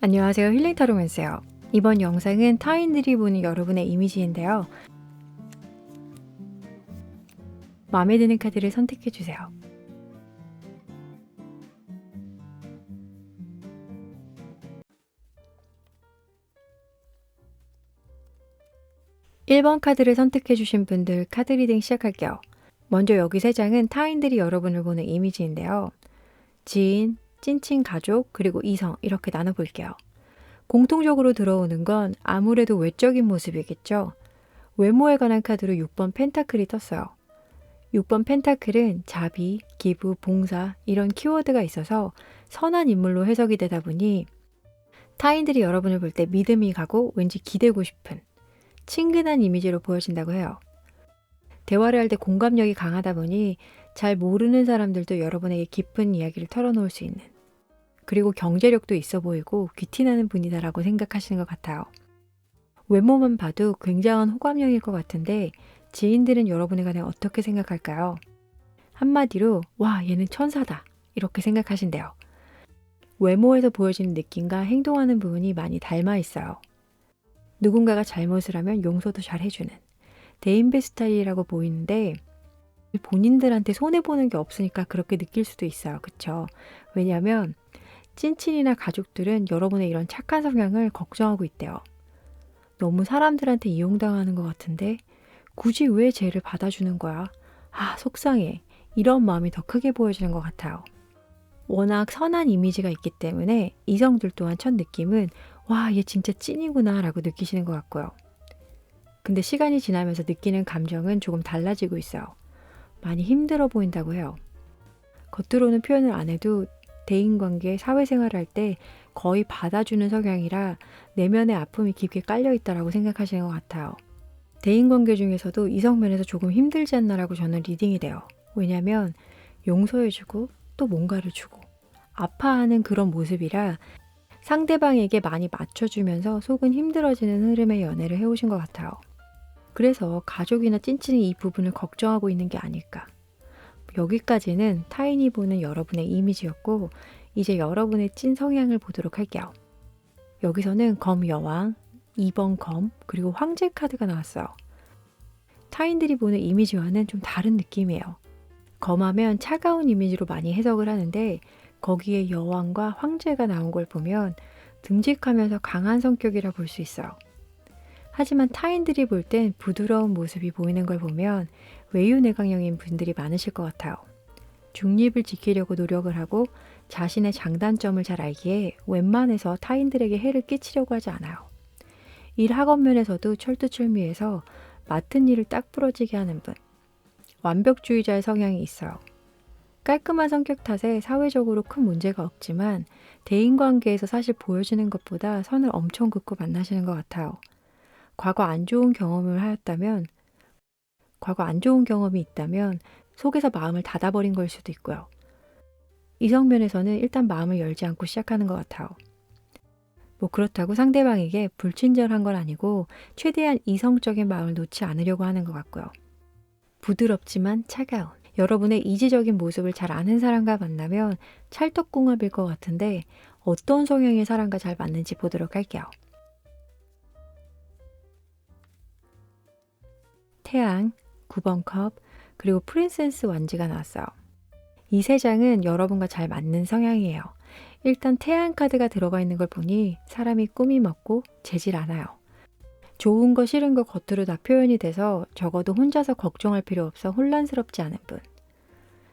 안녕하세요. 힐링타로맨스예요. 이번 영상은 타인들이 보는 여러분의 이미지인데요. 마음에 드는 카드를 선택해주세요. (1번) 카드를 선택해주신 분들 카드 리딩 시작할게요. 먼저 여기 3장은 타인들이 여러분을 보는 이미지인데요. 지인, 찐친 가족, 그리고 이성 이렇게 나눠볼게요. 공통적으로 들어오는 건 아무래도 외적인 모습이겠죠. 외모에 관한 카드로 6번 펜타클이 떴어요. 6번 펜타클은 자비, 기부, 봉사 이런 키워드가 있어서 선한 인물로 해석이 되다 보니 타인들이 여러분을 볼 때 믿음이 가고 왠지 기대고 싶은 친근한 이미지로 보여진다고 해요. 대화를 할 때 공감력이 강하다 보니 잘 모르는 사람들도 여러분에게 깊은 이야기를 털어놓을 수 있는, 그리고 경제력도 있어 보이고 귀티나는 분이다라고 생각하시는 것 같아요. 외모만 봐도 굉장한 호감형일 것 같은데 지인들은 여러분에 관해 어떻게 생각할까요? 한마디로 와, 얘는 천사다 이렇게 생각하신대요. 외모에서 보여지는 느낌과 행동하는 부분이 많이 닮아 있어요. 누군가가 잘못을 하면 용서도 잘 해주는 대인배 스타일이라고 보이는데 본인들한테 손해보는 게 없으니까 그렇게 느낄 수도 있어요. 그쵸? 왜냐하면 찐친이나 가족들은 여러분의 이런 착한 성향을 걱정하고 있대요. 너무 사람들한테 이용당하는 것 같은데 굳이 왜 쟤를 받아주는 거야? 아, 속상해. 이런 마음이 더 크게 보여지는 것 같아요. 워낙 선한 이미지가 있기 때문에 이성들 또한 첫 느낌은 와, 얘 진짜 찐이구나 라고 느끼시는 것 같고요. 근데 시간이 지나면서 느끼는 감정은 조금 달라지고 있어요. 많이 힘들어 보인다고 해요. 겉으로는 표현을 안 해도 대인관계, 사회생활을 할 때 거의 받아주는 성향이라 내면의 아픔이 깊게 깔려있다라고 생각하시는 것 같아요. 대인관계 중에서도 이성면에서 조금 힘들지 않나라고 저는 리딩이 돼요. 왜냐면 용서해주고 또 뭔가를 주고 아파하는 그런 모습이라 상대방에게 많이 맞춰주면서 속은 힘들어지는 흐름의 연애를 해오신 것 같아요. 그래서 가족이나 찐친이 이 부분을 걱정하고 있는 게 아닐까. 여기까지는 타인이 보는 여러분의 이미지였고 이제 여러분의 찐 성향을 보도록 할게요. 여기서는 검 여왕, 2번 검, 그리고 황제 카드가 나왔어요. 타인들이 보는 이미지와는 좀 다른 느낌이에요. 검하면 차가운 이미지로 많이 해석을 하는데 거기에 여왕과 황제가 나온 걸 보면 듬직하면서 강한 성격이라 볼 수 있어요. 하지만 타인들이 볼 땐 부드러운 모습이 보이는 걸 보면 외유내강형인 분들이 많으실 것 같아요. 중립을 지키려고 노력을 하고 자신의 장단점을 잘 알기에 웬만해서 타인들에게 해를 끼치려고 하지 않아요. 일학업 면에서도 철두철미해서 맡은 일을 딱 부러지게 하는 분. 완벽주의자의 성향이 있어요. 깔끔한 성격 탓에 사회적으로 큰 문제가 없지만 대인관계에서 사실 보여지는 것보다 선을 엄청 긋고 만나시는 것 같아요. 과거 안 좋은 경험이 있다면 속에서 마음을 닫아버린 걸 수도 있고요. 이성면에서는 일단 마음을 열지 않고 시작하는 것 같아요. 뭐 그렇다고 상대방에게 불친절한 건 아니고 최대한 이성적인 마음을 놓지 않으려고 하는 것 같고요. 부드럽지만 차가운 여러분의 이지적인 모습을 잘 아는 사람과 만나면 찰떡궁합일 것 같은데 어떤 성향의 사람과 잘 맞는지 보도록 할게요. 태양, 9번 컵, 그리고 프린세스 완지가 나왔어요. 이 3장은 여러분과 잘 맞는 성향이에요. 일단 태양 카드가 들어가 있는 걸 보니 사람이 꿈이 먹고 재질 않아요. 좋은 거 싫은 거 겉으로 다 표현이 돼서 적어도 혼자서 걱정할 필요 없어 혼란스럽지 않은 분.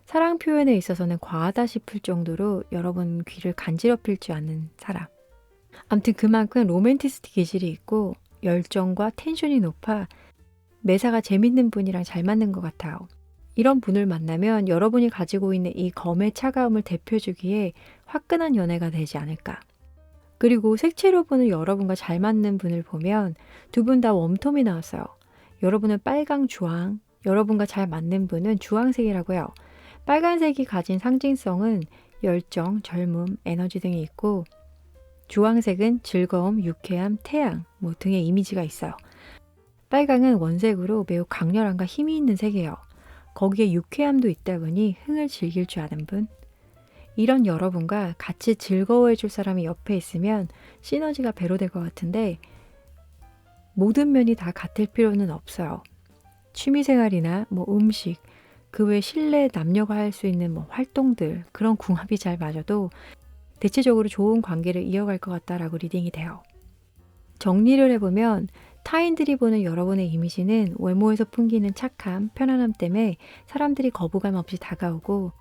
사랑 표현에 있어서는 과하다 싶을 정도로 여러분 귀를 간지럽힐 줄 아는 사람. 아무튼 그만큼 로맨티스트 기질이 있고 열정과 텐션이 높아 매사가 재밌는 분이랑 잘 맞는 것 같아요. 이런 분을 만나면 여러분이 가지고 있는 이 검의 차가움을 대표주기에 화끈한 연애가 되지 않을까. 그리고 색채로 보는 여러분과 잘 맞는 분을 보면 두 분 다 웜톤이 나왔어요. 여러분은 빨강, 주황, 여러분과 잘 맞는 분은 주황색이라고 해요. 빨간색이 가진 상징성은 열정, 젊음, 에너지 등이 있고 주황색은 즐거움, 유쾌함, 태양 등의 이미지가 있어요. 빨강은 원색으로 매우 강렬함과 힘이 있는 색이에요. 거기에 유쾌함도 있다 보니 흥을 즐길 줄 아는 분. 이런 여러분과 같이 즐거워해 줄 사람이 옆에 있으면 시너지가 배로 될 것 같은데 모든 면이 다 같을 필요는 없어요. 취미생활이나 음식, 그 외 실내 남녀가 할 수 있는 활동들, 그런 궁합이 잘 맞아도 대체적으로 좋은 관계를 이어갈 것 같다라고 리딩이 돼요. 정리를 해보면 타인들이 보는 여러분의 이미지는 외모에서 풍기는 착함, 편안함 때문에 사람들이 거부감 없이 다가오고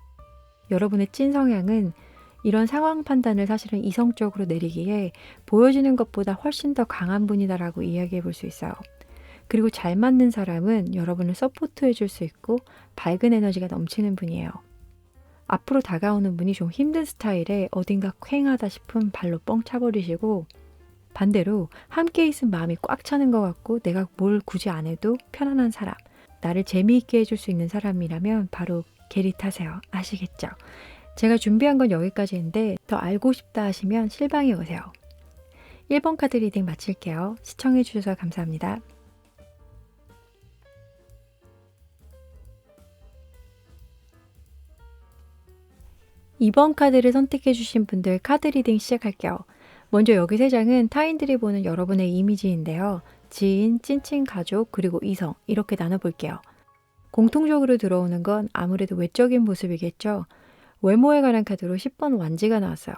여러분의 찐 성향은 이런 상황 판단을 사실은 이성적으로 내리기에 보여지는 것보다 훨씬 더 강한 분이다라고 이야기해 볼 수 있어요. 그리고 잘 맞는 사람은 여러분을 서포트해 줄 수 있고 밝은 에너지가 넘치는 분이에요. 앞으로 다가오는 분이 좀 힘든 스타일에 어딘가 퀭하다 싶으면 발로 뻥 차버리시고 반대로 함께 있으면 마음이 꽉 차는 것 같고 내가 뭘 굳이 안 해도 편안한 사람, 나를 재미있게 해줄 수 있는 사람이라면 바로 게리 타세요. 아시겠죠? 제가 준비한 건 여기까지인데 더 알고 싶다 하시면 실방에 오세요. 1번 카드 리딩 마칠게요. 시청해 주셔서 감사합니다. 2번 카드를 선택해 주신 분들 카드 리딩 시작할게요. 먼저 여기 3장은 타인들이 보는 여러분의 이미지인데요. 지인, 찐친 가족, 그리고 이성 이렇게 나눠볼게요. 공통적으로 들어오는 건 아무래도 외적인 모습이겠죠. 외모에 관한 카드로 10번 완지가 나왔어요.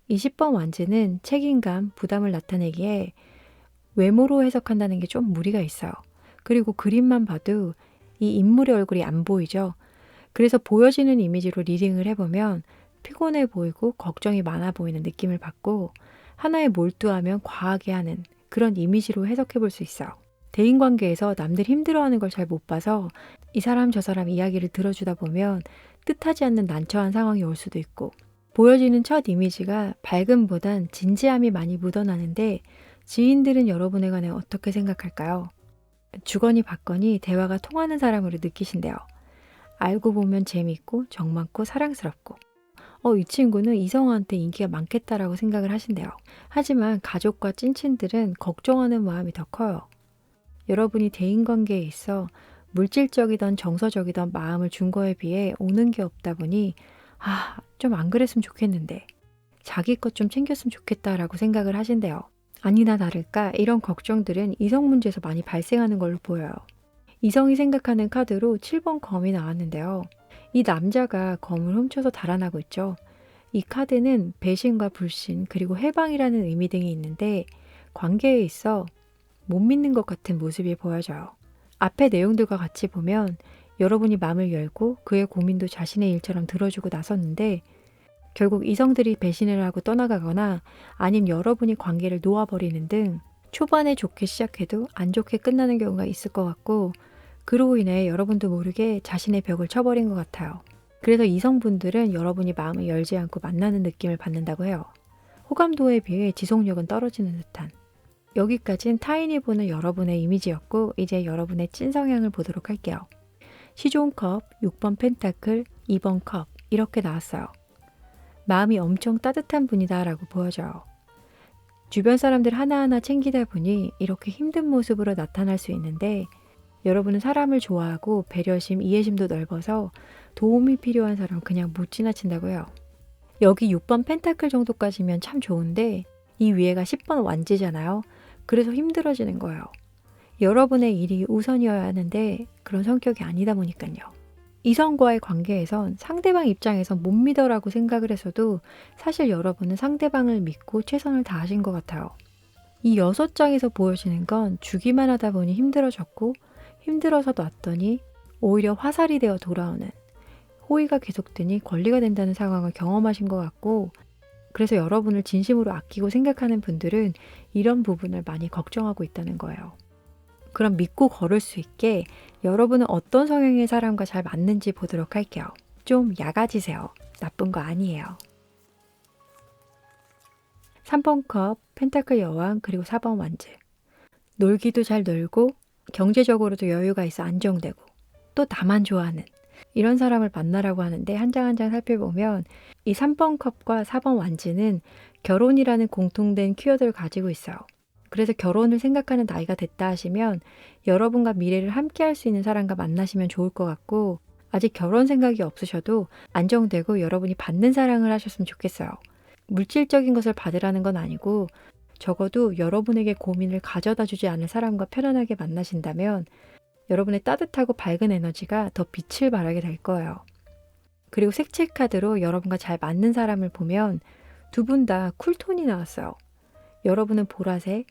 이 10번 완지는 책임감, 부담을 나타내기에 외모로 해석한다는 게 좀 무리가 있어요. 그리고 그림만 봐도 이 인물의 얼굴이 안 보이죠. 그래서 보여지는 이미지로 리딩을 해보면 피곤해 보이고 걱정이 많아 보이는 느낌을 받고 하나에 몰두하면 과하게 하는 그런 이미지로 해석해 볼 수 있어요. 대인관계에서 남들 힘들어하는 걸 잘 못 봐서 이 사람 저 사람 이야기를 들어주다 보면 뜻하지 않는 난처한 상황이 올 수도 있고 보여지는 첫 이미지가 밝음보단 진지함이 많이 묻어나는데 지인들은 여러분에 관해 어떻게 생각할까요? 주거니 받거니 대화가 통하는 사람으로 느끼신대요. 알고 보면 재밌고 정 많고 사랑스럽고 이 친구는 이성한테 인기가 많겠다라고 생각을 하신대요. 하지만 가족과 찐친들은 걱정하는 마음이 더 커요. 여러분이 대인관계에 있어 물질적이던 정서적이던 마음을 준 거에 비해 오는 게 없다 보니 좀 안 그랬으면 좋겠는데 자기 것 좀 챙겼으면 좋겠다라고 생각을 하신대요. 아니나 다를까 이런 걱정들은 이성 문제에서 많이 발생하는 걸로 보여요. 이성이 생각하는 카드로 7번 검이 나왔는데요. 이 남자가 검을 훔쳐서 달아나고 있죠. 이 카드는 배신과 불신 그리고 해방이라는 의미 등이 있는데 관계에 있어 못 믿는 것 같은 모습이 보여져요. 앞의 내용들과 같이 보면 여러분이 마음을 열고 그의 고민도 자신의 일처럼 들어주고 나섰는데 결국 이성들이 배신을 하고 떠나가거나 아님 여러분이 관계를 놓아버리는 등 초반에 좋게 시작해도 안 좋게 끝나는 경우가 있을 것 같고 그로 인해 여러분도 모르게 자신의 벽을 쳐버린 것 같아요. 그래서 이성분들은 여러분이 마음을 열지 않고 만나는 느낌을 받는다고 해요. 호감도에 비해 지속력은 떨어지는 듯한. 여기까진 타인이 보는 여러분의 이미지였고 이제 여러분의 찐 성향을 보도록 할게요. 시 좋은 컵, 6번 펜타클, 2번 컵 이렇게 나왔어요. 마음이 엄청 따뜻한 분이다 라고 보여져요. 주변 사람들 하나하나 챙기다 보니 이렇게 힘든 모습으로 나타날 수 있는데 여러분은 사람을 좋아하고 배려심, 이해심도 넓어서 도움이 필요한 사람 그냥 못 지나친다고 해요. 여기 6번 펜타클 정도까지면 참 좋은데 이 위에가 10번 완지잖아요. 그래서 힘들어지는 거예요. 여러분의 일이 우선이어야 하는데 그런 성격이 아니다 보니까요. 이성과의 관계에선 상대방 입장에선 못 믿어라고 생각을 했어도 사실 여러분은 상대방을 믿고 최선을 다하신 것 같아요. 이 6장에서 보여지는 건 주기만 하다 보니 힘들어졌고 힘들어서 놨더니 오히려 화살이 되어 돌아오는 호의가 계속되니 권리가 된다는 상황을 경험하신 것 같고 그래서 여러분을 진심으로 아끼고 생각하는 분들은 이런 부분을 많이 걱정하고 있다는 거예요. 그럼 믿고 걸을 수 있게 여러분은 어떤 성향의 사람과 잘 맞는지 보도록 할게요. 좀 야가지세요. 나쁜 거 아니에요. 3번 컵, 펜타클 여왕, 그리고 4번 완즈. 놀기도 잘 놀고 경제적으로도 여유가 있어 안정되고 또 나만 좋아하는 이런 사람을 만나라고 하는데 한 장 한 장 살펴보면 이 3번 컵과 4번 완즈는 결혼이라는 공통된 키워드를 가지고 있어요. 그래서 결혼을 생각하는 나이가 됐다 하시면 여러분과 미래를 함께 할 수 있는 사람과 만나시면 좋을 것 같고 아직 결혼 생각이 없으셔도 안정되고 여러분이 받는 사랑을 하셨으면 좋겠어요. 물질적인 것을 받으라는 건 아니고 적어도 여러분에게 고민을 가져다 주지 않을 사람과 편안하게 만나신다면 여러분의 따뜻하고 밝은 에너지가 더 빛을 발하게 될 거예요. 그리고 색칠 카드로 여러분과 잘 맞는 사람을 보면 두 분 다 쿨톤이 나왔어요. 여러분은 보라색,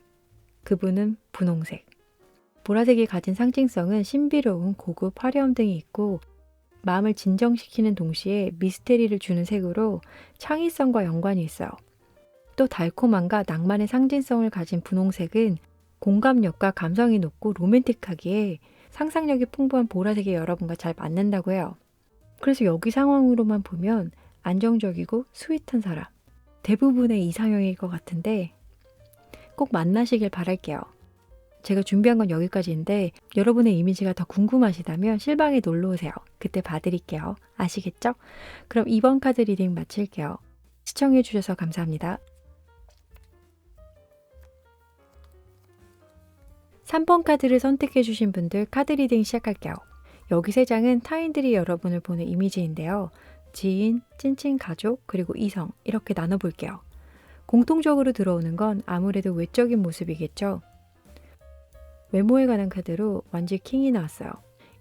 그분은 분홍색. 보라색이 가진 상징성은 신비로움, 고급, 화려함 등이 있고 마음을 진정시키는 동시에 미스테리를 주는 색으로 창의성과 연관이 있어요. 또 달콤함과 낭만의 상징성을 가진 분홍색은 공감력과 감성이 높고 로맨틱하기에 상상력이 풍부한 보라색이 여러분과 잘 맞는다고 해요. 그래서 여기 상황으로만 보면 안정적이고 스윗한 사람, 대부분의 이상형일 것 같은데 꼭 만나시길 바랄게요. 제가 준비한 건 여기까지인데 여러분의 이미지가 더 궁금하시다면 실방에 놀러 오세요. 그때 봐드릴게요. 아시겠죠? 그럼 이번 카드 리딩 마칠게요. 시청해 주셔서 감사합니다. 3번 카드를 선택해 주신 분들 카드 리딩 시작할게요. 여기 3장은 타인들이 여러분을 보는 이미지인데요. 지인, 찐친 가족, 그리고 이성 이렇게 나눠볼게요. 공통적으로 들어오는 건 아무래도 외적인 모습이겠죠. 외모에 관한 카드로 완지킹이 나왔어요.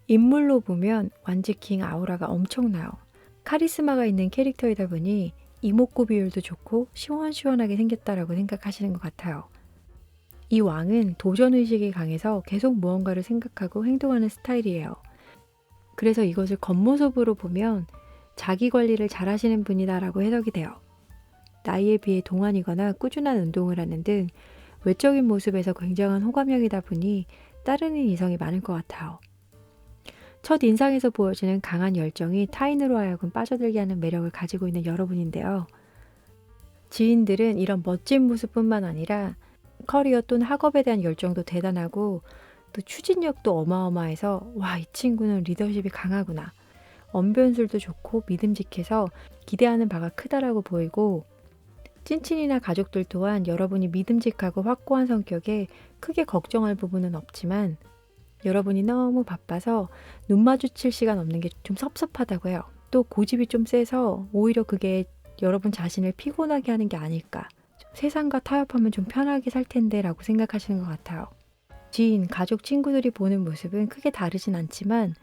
인물로 보면 완지킹 아우라가 엄청나요. 카리스마가 있는 캐릭터이다 보니 이목구 비율도 좋고 시원시원하게 생겼다라고 생각하시는 것 같아요. 이 왕은 도전의식이 강해서 계속 무언가를 생각하고 행동하는 스타일이에요. 그래서 이것을 겉모습으로 보면 자기 관리를 잘 하시는 분이다라고 해석이 돼요. 나이에 비해 동안이거나 꾸준한 운동을 하는 등 외적인 모습에서 굉장한 호감형이다 보니 따르는 이성이 많을 것 같아요. 첫 인상에서 보여지는 강한 열정이 타인으로 하여금 빠져들게 하는 매력을 가지고 있는 여러분인데요. 지인들은 이런 멋진 모습뿐만 아니라 커리어 또는 학업에 대한 열정도 대단하고 또 추진력도 어마어마해서 와, 이 친구는 리더십이 강하구나. 언변술도 좋고 믿음직해서 기대하는 바가 크다라고 보이고 찐친이나 가족들 또한 여러분이 믿음직하고 확고한 성격에 크게 걱정할 부분은 없지만 여러분이 너무 바빠서 눈 마주칠 시간 없는 게 좀 섭섭하다고 해요. 또 고집이 좀 세서 오히려 그게 여러분 자신을 피곤하게 하는 게 아닐까. 세상과 타협하면 좀 편하게 살 텐데 라고 생각하시는 것 같아요. 지인, 가족, 친구들이 보는 모습은 크게 다르진 않지만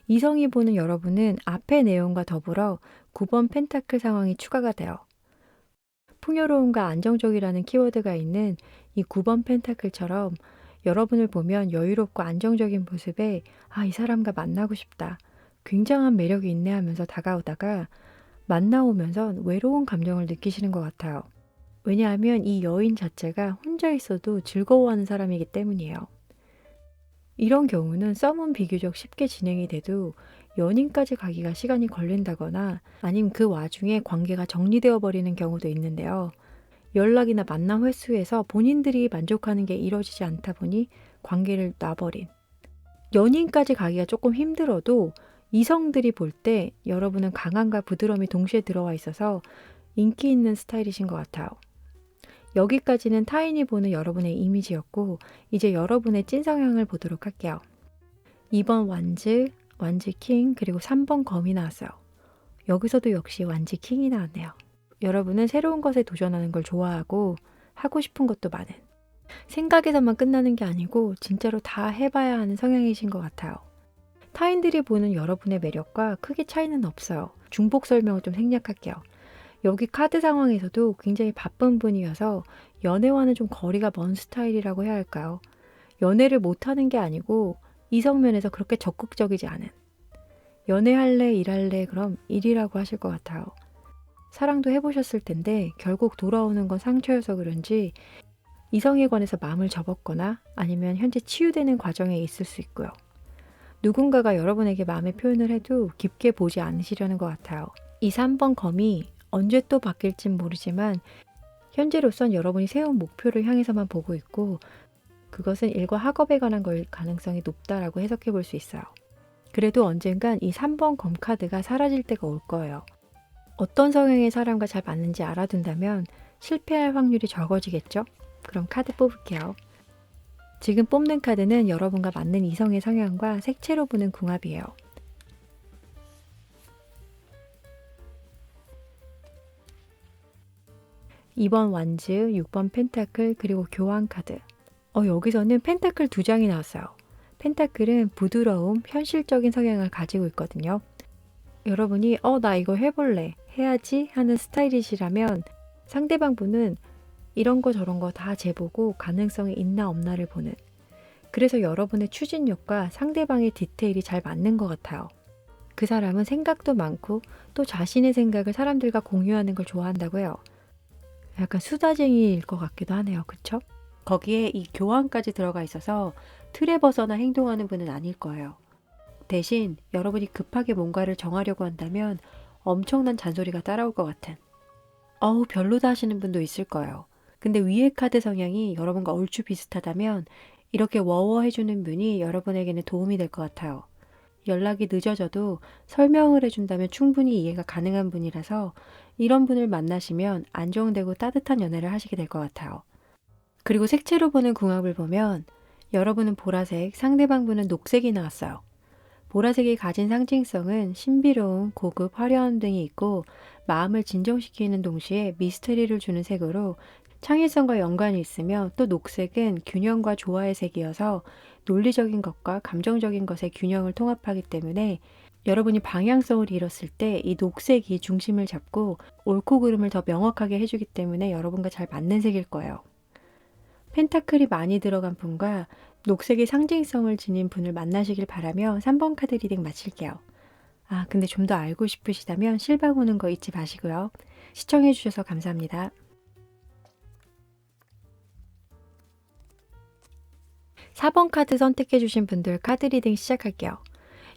이성이 보는 여러분은 앞의 내용과 더불어 9번 펜타클 상황이 추가가 돼요. 풍요로움과 안정적이라는 키워드가 있는 이 9번 펜타클처럼 여러분을 보면 여유롭고 안정적인 모습에 이 사람과 만나고 싶다. 굉장한 매력이 있네 하면서 다가오다가 만나오면서 외로운 감정을 느끼시는 것 같아요. 왜냐하면 이 여인 자체가 혼자 있어도 즐거워하는 사람이기 때문이에요. 이런 경우는 썸은 비교적 쉽게 진행이 돼도 연인까지 가기가 시간이 걸린다거나 아니면 그 와중에 관계가 정리되어 버리는 경우도 있는데요. 연락이나 만남 횟수에서 본인들이 만족하는 게 이루어지지 않다 보니 관계를 놔버린. 연인까지 가기가 조금 힘들어도 이성들이 볼 때 여러분은 강함과 부드러움이 동시에 들어와 있어서 인기 있는 스타일이신 것 같아요. 여기까지는 타인이 보는 여러분의 이미지였고 이제 여러분의 찐 성향을 보도록 할게요. 2번 완즈, 완즈킹, 그리고 3번 검이 나왔어요. 여기서도 역시 완즈킹이 나왔네요. 여러분은 새로운 것에 도전하는 걸 좋아하고 하고 싶은 것도 많은, 생각에서만 끝나는 게 아니고 진짜로 다 해봐야 하는 성향이신 것 같아요. 타인들이 보는 여러분의 매력과 크게 차이는 없어요. 중복 설명을 좀 생략할게요. 여기 카드 상황에서도 굉장히 바쁜 분이어서 연애와는 좀 거리가 먼 스타일이라고 해야 할까요? 연애를 못하는 게 아니고 이성면에서 그렇게 적극적이지 않은, 연애할래 일할래 그럼 일이라고 하실 것 같아요. 사랑도 해보셨을 텐데 결국 돌아오는 건 상처여서 그런지 이성에 관해서 마음을 접었거나 아니면 현재 치유되는 과정에 있을 수 있고요. 누군가가 여러분에게 마음의 표현을 해도 깊게 보지 않으시려는 것 같아요. 이 3번 검이 언제 또 바뀔진 모르지만 현재로선 여러분이 세운 목표를 향해서만 보고 있고 그것은 일과 학업에 관한 걸 가능성이 높다라고 해석해 볼 수 있어요. 그래도 언젠간 이 3번 검 카드가 사라질 때가 올 거예요. 어떤 성향의 사람과 잘 맞는지 알아둔다면 실패할 확률이 적어지겠죠? 그럼 카드 뽑을게요. 지금 뽑는 카드는 여러분과 맞는 이성의 성향과 색채로 보는 궁합이에요. 2번 완즈, 6번 펜타클, 그리고 교환 카드. 여기서는 펜타클 2장이 나왔어요. 펜타클은 부드러움, 현실적인 성향을 가지고 있거든요. 여러분이 나 이거 해볼래, 해야지 하는 스타일이시라면 상대방 분은 이런 거 저런 거 다 재보고 가능성이 있나 없나를 보는, 그래서 여러분의 추진력과 상대방의 디테일이 잘 맞는 것 같아요. 그 사람은 생각도 많고 또 자신의 생각을 사람들과 공유하는 걸 좋아한다고 해요. 약간 수다쟁이일 것 같기도 하네요. 그쵸? 거기에 이 교환까지 들어가 있어서 틀에 벗어나 행동하는 분은 아닐 거예요. 대신 여러분이 급하게 뭔가를 정하려고 한다면 엄청난 잔소리가 따라올 것 같은, 별로다 하시는 분도 있을 거예요. 근데 위의 카드 성향이 여러분과 얼추 비슷하다면 이렇게 워워해주는 분이 여러분에게는 도움이 될 것 같아요. 연락이 늦어져도 설명을 해준다면 충분히 이해가 가능한 분이라서 이런 분을 만나시면 안정되고 따뜻한 연애를 하시게 될 것 같아요. 그리고 색채로 보는 궁합을 보면 여러분은 보라색, 상대방 분은 녹색이 나왔어요. 보라색이 가진 상징성은 신비로움, 고급, 화려함 등이 있고 마음을 진정시키는 동시에 미스터리를 주는 색으로 창의성과 연관이 있으며, 또 녹색은 균형과 조화의 색이어서 논리적인 것과 감정적인 것의 균형을 통합하기 때문에 여러분이 방향성을 잃었을 때 이 녹색이 중심을 잡고 옳고 그름을 더 명확하게 해주기 때문에 여러분과 잘 맞는 색일 거예요. 펜타클이 많이 들어간 분과 녹색의 상징성을 지닌 분을 만나시길 바라며 3번 카드 리딩 마칠게요. 근데 좀 더 알고 싶으시다면 실방 오는 거 잊지 마시고요. 시청해주셔서 감사합니다. 4번 카드 선택해주신 분들 카드 리딩 시작할게요.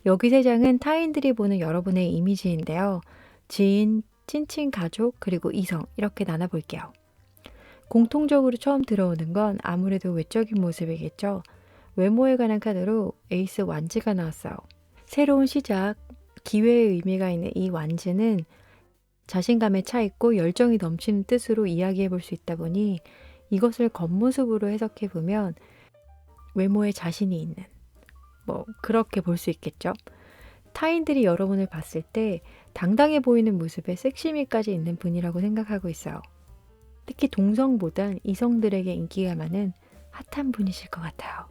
여기 3장은 타인들이 보는 여러분의 이미지인데요. 지인, 친친 가족, 그리고 이성 이렇게 나눠볼게요. 공통적으로 처음 들어오는 건 아무래도 외적인 모습이겠죠. 외모에 관한 카드로 에이스 완즈가 나왔어요. 새로운 시작, 기회의 의미가 있는 이 완즈는 자신감에 차 있고 열정이 넘치는 뜻으로 이야기해 볼 수 있다 보니 이것을 겉모습으로 해석해 보면 외모에 자신이 있는, 그렇게 볼 수 있겠죠. 타인들이 여러분을 봤을 때 당당해 보이는 모습에 섹시미까지 있는 분이라고 생각하고 있어요. 특히 동성보단 이성들에게 인기가 많은 핫한 분이실 것 같아요.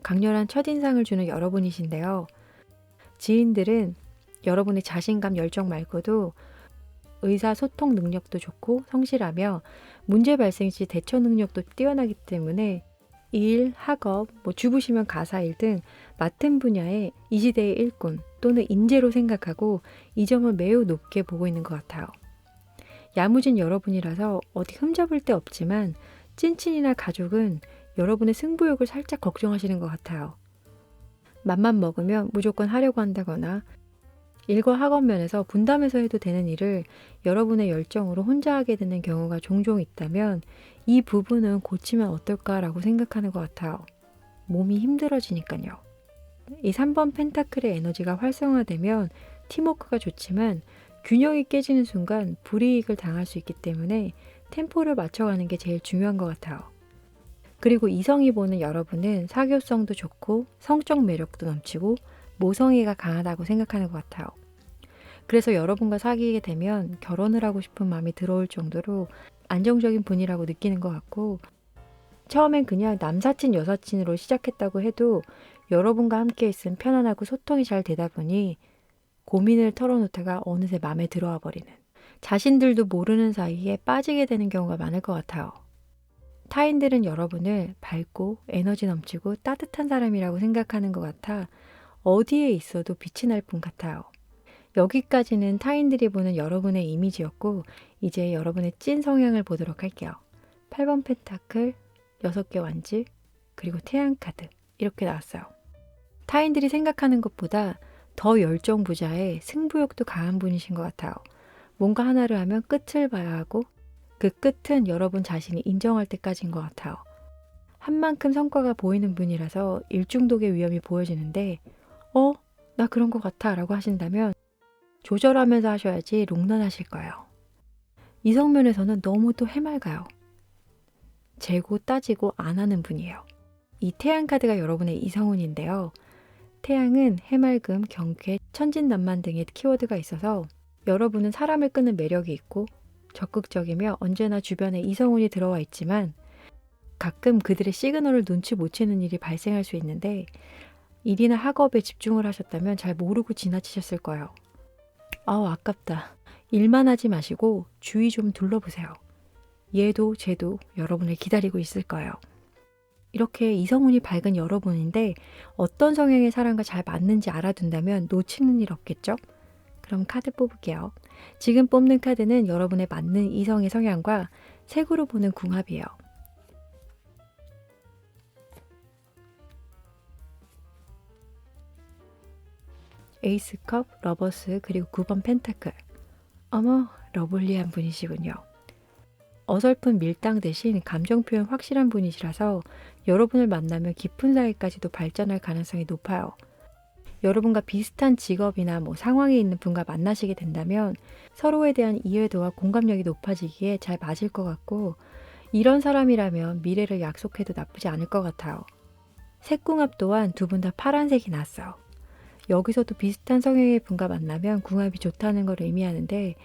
강렬한 첫인상을 주는 여러분이신데요. 지인들은 여러분의 자신감, 열정 말고도 의사소통 능력도 좋고 성실하며 문제 발생 시 대처 능력도 뛰어나기 때문에 일, 학업, 주부시면 가사일 등 맡은 분야에 이 시대의 일꾼 또는 인재로 생각하고 이 점을 매우 높게 보고 있는 것 같아요. 야무진 여러분이라서 어디 흠잡을 데 없지만 찐친이나 가족은 여러분의 승부욕을 살짝 걱정하시는 것 같아요. 맘만 먹으면 무조건 하려고 한다거나 일과 학업 면에서 분담해서 해도 되는 일을 여러분의 열정으로 혼자 하게 되는 경우가 종종 있다면 이 부분은 고치면 어떨까라고 생각하는 것 같아요. 몸이 힘들어지니까요. 이 3번 펜타클의 에너지가 활성화되면 팀워크가 좋지만 균형이 깨지는 순간 불이익을 당할 수 있기 때문에 템포를 맞춰가는 게 제일 중요한 것 같아요. 그리고 이성이 보는 여러분은 사교성도 좋고 성적 매력도 넘치고 모성애가 강하다고 생각하는 것 같아요. 그래서 여러분과 사귀게 되면 결혼을 하고 싶은 마음이 들어올 정도로 안정적인 분이라고 느끼는 것 같고, 처음엔 그냥 남사친 여사친으로 시작했다고 해도 여러분과 함께 있으면 편안하고 소통이 잘 되다 보니 고민을 털어놓다가 어느새 마음에 들어와 버리는, 자신들도 모르는 사이에 빠지게 되는 경우가 많을 것 같아요. 타인들은 여러분을 밝고 에너지 넘치고 따뜻한 사람이라고 생각하는 것 같아 어디에 있어도 빛이 날 분 같아요. 여기까지는 타인들이 보는 여러분의 이미지였고, 이제 여러분의 찐 성향을 보도록 할게요. 8번 펜타클, 6개 완즈, 그리고 태양 카드 이렇게 나왔어요. 타인들이 생각하는 것보다 더 열정 부자에 승부욕도 강한 분이신 것 같아요. 뭔가 하나를 하면 끝을 봐야 하고 그 끝은 여러분 자신이 인정할 때까지인 것 같아요. 한 만큼 성과가 보이는 분이라서 일중독의 위험이 보여지는데 나 그런 것 같아 라고 하신다면 조절하면서 하셔야지 롱런하실 거예요. 이성면에서는 너무 또 해맑아요. 재고 따지고 안 하는 분이에요. 이 태양 카드가 여러분의 이성운인데요. 태양은 해맑음, 경쾌, 천진난만 등의 키워드가 있어서 여러분은 사람을 끄는 매력이 있고 적극적이며 언제나 주변에 이성운이 들어와 있지만 가끔 그들의 시그널을 눈치 못 채는 일이 발생할 수 있는데 일이나 학업에 집중을 하셨다면 잘 모르고 지나치셨을 거예요. 아우 아깝다. 일만 하지 마시고 주위 좀 둘러보세요. 얘도 쟤도 여러분을 기다리고 있을 거예요. 이렇게 이성운이 밝은 여러분인데 어떤 성향의 사람과 잘 맞는지 알아둔다면 놓치는 일 없겠죠? 그럼 카드 뽑을게요. 지금 뽑는 카드는 여러분에 맞는 이성의 성향과 색으로 보는 궁합이에요. 에이스 컵, 러버스, 그리고 9번 펜타클. 어머, 러블리한 분이시군요. 어설픈 밀당 대신 감정 표현 확실한 분이시라서 여러분을 만나면 깊은 사이까지도 발전할 가능성이 높아요. 여러분과 비슷한 직업이나 상황에 있는 분과 만나시게 된다면 서로에 대한 이해도와 공감력이 높아지기에 잘 맞을 것 같고 이런 사람이라면 미래를 약속해도 나쁘지 않을 것 같아요. 색궁합 또한 두 분 다 파란색이 났어요. 여기서도 비슷한 성향의 분과 만나면 궁합이 좋다는 걸 의미하는데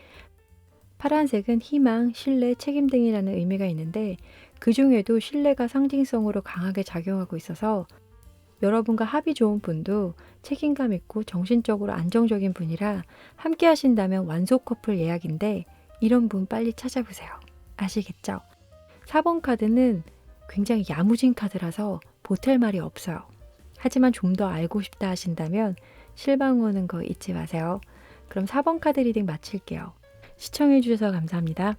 파란색은 희망, 신뢰, 책임 등이라는 의미가 있는데 그 중에도 신뢰가 상징성으로 강하게 작용하고 있어서 여러분과 합이 좋은 분도 책임감 있고 정신적으로 안정적인 분이라 함께 하신다면 완소 커플 예약인데 이런 분 빨리 찾아보세요. 아시겠죠? 4번 카드는 굉장히 야무진 카드라서 보탤 말이 없어요. 하지만 좀 더 알고 싶다 하신다면 실방 오는 거 잊지 마세요. 그럼 4번 카드 리딩 마칠게요. 시청해주셔서 감사합니다.